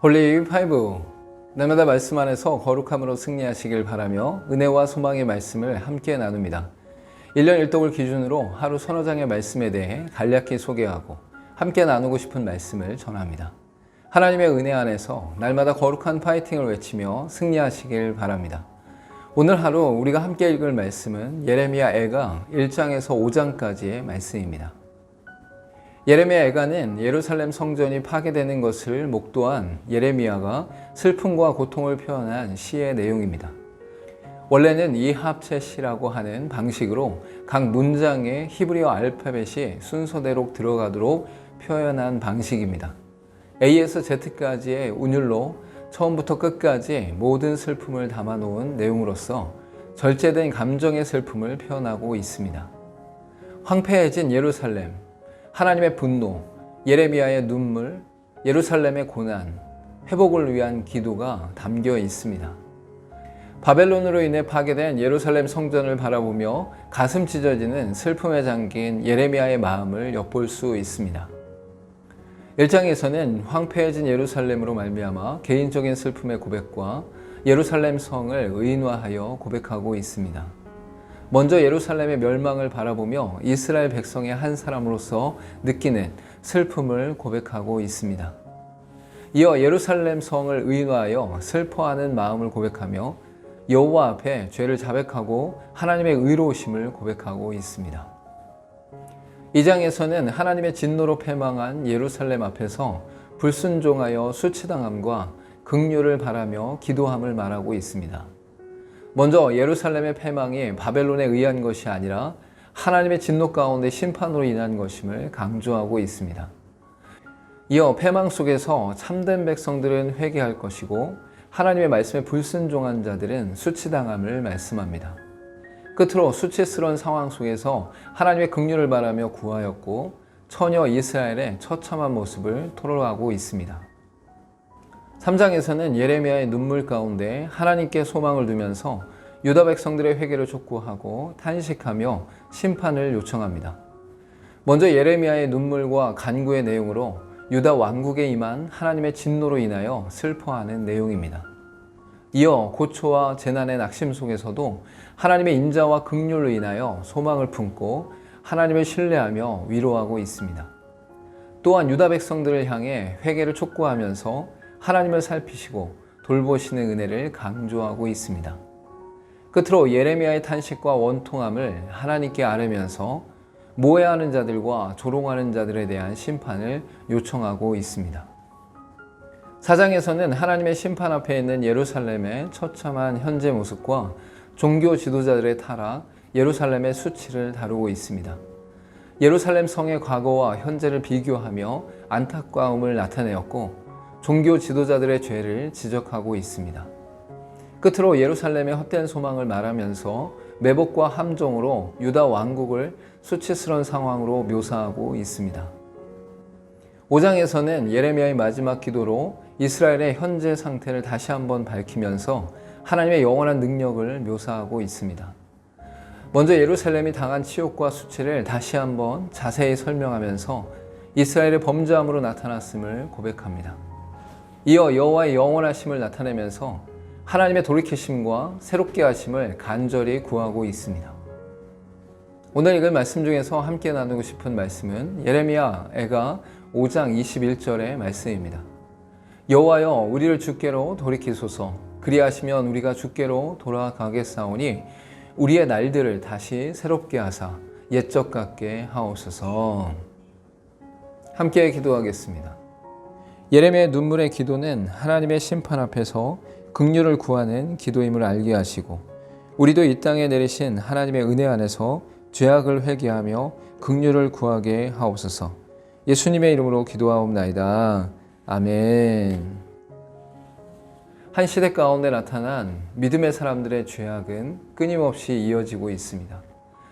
홀리 파이브, 날마다 말씀 안에서 거룩함으로 승리하시길 바라며 은혜와 소망의 말씀을 함께 나눕니다. 1년 1독을 기준으로 하루 서너 장의 말씀에 대해 간략히 소개하고 함께 나누고 싶은 말씀을 전합니다. 하나님의 은혜 안에서 날마다 거룩한 파이팅을 외치며 승리하시길 바랍니다. 오늘 하루 우리가 함께 읽을 말씀은 예레미야 애가 1장에서 5장까지의 말씀입니다. 예레미야 애가는 예루살렘 성전이 파괴되는 것을 목도한 예레미야가 슬픔과 고통을 표현한 시의 내용입니다. 원래는 이 합체시라고 하는 방식으로 각 문장에 히브리어 알파벳이 순서대로 들어가도록 표현한 방식입니다. A에서 Z까지의 운율로 처음부터 끝까지 모든 슬픔을 담아놓은 내용으로서 절제된 감정의 슬픔을 표현하고 있습니다. 황폐해진 예루살렘, 하나님의 분노, 예레미야의 눈물, 예루살렘의 고난, 회복을 위한 기도가 담겨 있습니다. 바벨론으로 인해 파괴된 예루살렘 성전을 바라보며 가슴 찢어지는 슬픔에 잠긴 예레미야의 마음을 엿볼 수 있습니다. 1장에서는 황폐해진 예루살렘으로 말미암아 개인적인 슬픔의 고백과 예루살렘 성을 의인화하여 고백하고 있습니다. 먼저 예루살렘의 멸망을 바라보며 이스라엘 백성의 한 사람으로서 느끼는 슬픔을 고백하고 있습니다. 이어 예루살렘 성을 의인화하여 슬퍼하는 마음을 고백하며 여호와 앞에 죄를 자백하고 하나님의 의로우심을 고백하고 있습니다. 2장에서는 하나님의 진노로 패망한 예루살렘 앞에서 불순종하여 수치당함과 긍휼을 바라며 기도함을 말하고 있습니다. 먼저 예루살렘의 패망이 바벨론에 의한 것이 아니라 하나님의 진노 가운데 심판으로 인한 것임을 강조하고 있습니다. 이어 패망 속에서 참된 백성들은 회개할 것이고 하나님의 말씀에 불순종한 자들은 수치당함을 말씀합니다. 끝으로 수치스러운 상황 속에서 하나님의 긍휼을 바라며 구하였고 처녀 이스라엘의 처참한 모습을 토로하고 있습니다. 3장에서는 예레미야의 눈물 가운데 하나님께 소망을 두면서 유다 백성들의 회개를 촉구하고 탄식하며 심판을 요청합니다. 먼저 예레미야의 눈물과 간구의 내용으로 유다 왕국에 임한 하나님의 진노로 인하여 슬퍼하는 내용입니다. 이어 고초와 재난의 낙심 속에서도 하나님의 인자와 긍휼로 인하여 소망을 품고 하나님을 신뢰하며 위로하고 있습니다. 또한 유다 백성들을 향해 회개를 촉구하면서 하나님을 살피시고 돌보시는 은혜를 강조하고 있습니다. 끝으로 예레미야의 탄식과 원통함을 하나님께 아뢰면서 모해하는 자들과 조롱하는 자들에 대한 심판을 요청하고 있습니다. 4장에서는 하나님의 심판 앞에 있는 예루살렘의 처참한 현재 모습과 종교 지도자들의 타락, 예루살렘의 수치를 다루고 있습니다. 예루살렘 성의 과거와 현재를 비교하며 안타까움을 나타내었고 종교 지도자들의 죄를 지적하고 있습니다. 끝으로 예루살렘의 헛된 소망을 말하면서 매복과 함정으로 유다 왕국을 수치스러운 상황으로 묘사하고 있습니다. 5장에서는 예레미야의 마지막 기도로 이스라엘의 현재 상태를 다시 한번 밝히면서 하나님의 영원한 능력을 묘사하고 있습니다. 먼저 예루살렘이 당한 치욕과 수치를 다시 한번 자세히 설명하면서 이스라엘의 범죄함으로 나타났음을 고백합니다. 이어 여호와의 영원하심을 나타내면서 하나님의 돌이키심과 새롭게 하심을 간절히 구하고 있습니다. 오늘 읽을 말씀 중에서 함께 나누고 싶은 말씀은 예레미야 애가 5장 21절의 말씀입니다. 여호와여 우리를 주께로 돌이키소서. 그리하시면 우리가 주께로 돌아가겠사오니 우리의 날들을 다시 새롭게 하사 옛적 같게 하옵소서. 함께 기도하겠습니다. 예레미야의 눈물의 기도는 하나님의 심판 앞에서 긍휼을 구하는 기도임을 알게 하시고 우리도 이 땅에 내리신 하나님의 은혜 안에서 죄악을 회개하며 긍휼을 구하게 하옵소서. 예수님의 이름으로 기도하옵나이다. 아멘. 한 시대 가운데 나타난 믿음의 사람들의 죄악은 끊임없이 이어지고 있습니다.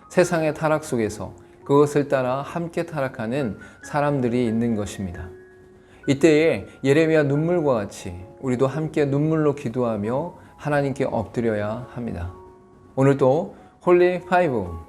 세상의 타락 속에서 그것을 따라 함께 타락하는 사람들이 있는 것입니다. 이때에 예레미야 눈물과 같이 우리도 함께 눈물로 기도하며 하나님께 엎드려야 합니다. 오늘도 홀리 파이브